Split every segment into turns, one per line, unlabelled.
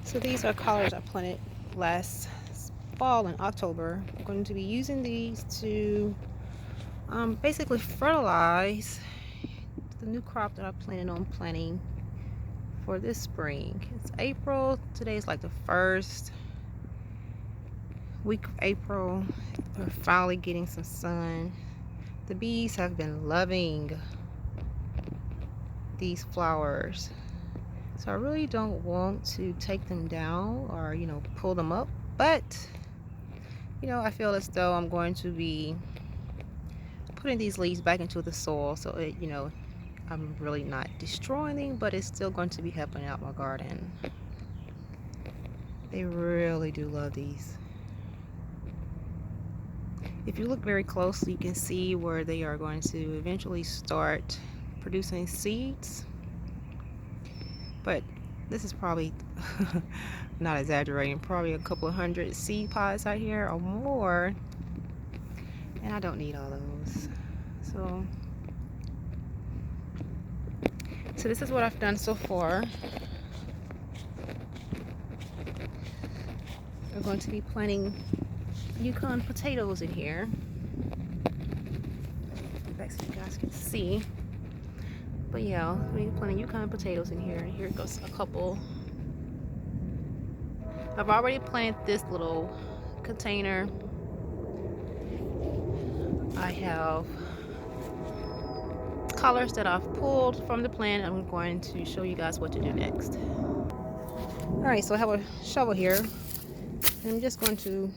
So these are collards I planted last fall in October. I'm going to be using these to basically fertilize the new crop that I plan on planting for this spring. It's April. Today is like the first week of April. We're finally getting some sun. The bees have been loving these flowers. So I really don't want to take them down or, pull them up. But, I feel as though I'm going to be putting these leaves back into the soil. So, I'm really not destroying them, but it's still going to be helping out my garden. They really do love these. If you look very closely, you can see where they are going to eventually start producing seeds. But this is probably, not exaggerating, probably a couple of hundred seed pods out here or more. And I don't need all those. So this is what I've done so far. I'm going to be planting Yukon potatoes in here. Back so you guys can see. But yeah, we're planting Yukon potatoes in here. And here goes a couple. I've already planted this little container. I have collards that I've pulled from the plant. I'm going to show you guys what to do next. Alright, so I have a shovel here. And I'm just going to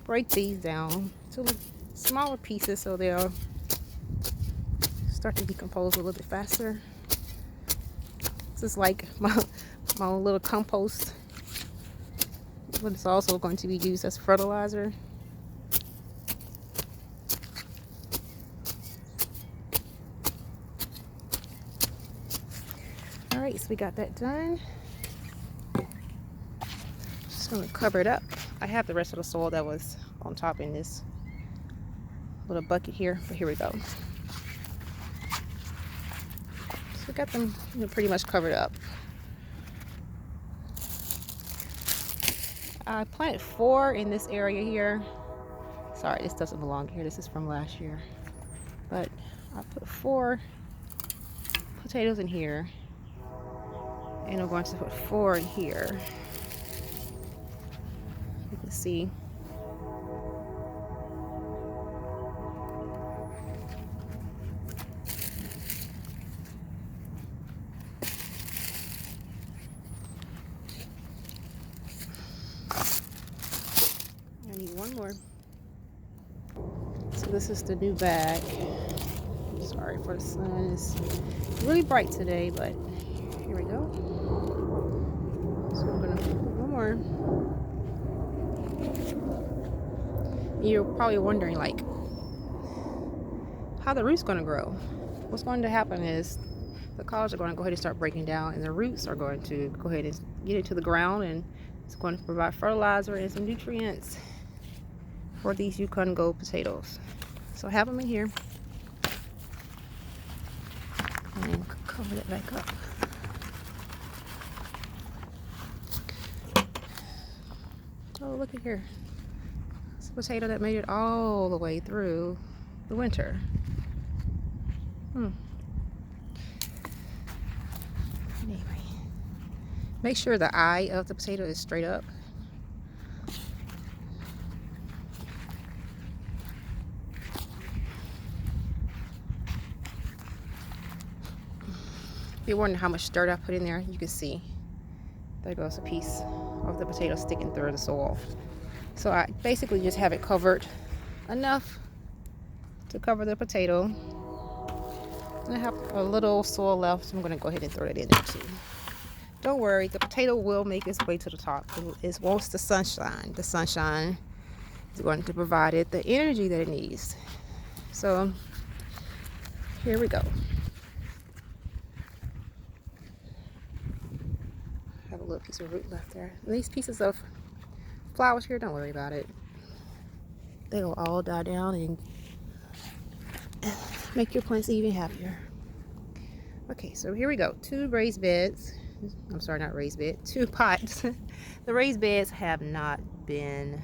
break these down to smaller pieces so they'll start to decompose a little bit faster. This is like my own little compost, but it's also going to be used as fertilizer. Alright, so we got that done. Just going to cover it up. I have the rest of the soil that was on top in this little bucket here, but here we go. So we got them pretty much covered up. I planted 4 in this area here. Sorry, this doesn't belong here. This is from last year. But I put 4 potatoes in here. And I'm going to put 4 in here. You can see. I need one more. So this is the new bag. Sorry for the sun. It's really bright today, but here we go. So I'm gonna put one more. You're probably wondering, like, how the root's gonna grow. What's going to happen is the collards are going to go ahead and start breaking down, and the roots are going to go ahead and get into the ground, and it's going to provide fertilizer and some nutrients for these Yukon Gold potatoes. So I have them in here. And cover it back up. Oh, look at here. It's a potato that made it all the way through the winter. Anyway, make sure the eye of the potato is straight up. If you're wondering how much dirt I put in there, you can see there goes a piece of the potato sticking through the soil. So I basically just have it covered enough to cover the potato. And I have a little soil left, so I'm going to go ahead and throw it in there too. Don't worry, the potato will make its way to the top. It wants the sunshine. The sunshine is going to provide it the energy that it needs. So here we go. I have a little piece of root left there. And these pieces of flowers here, don't worry about it. They will all die down and make your plants even happier. Okay, so here we go. 2 raised beds. I'm sorry, not raised bed. 2 pots. The raised beds have not been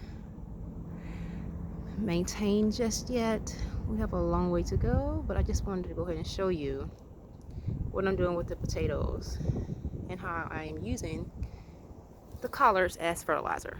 maintained just yet. We have a long way to go, but I just wanted to go ahead and show you what I'm doing with the potatoes and how I am using the collards as fertilizer.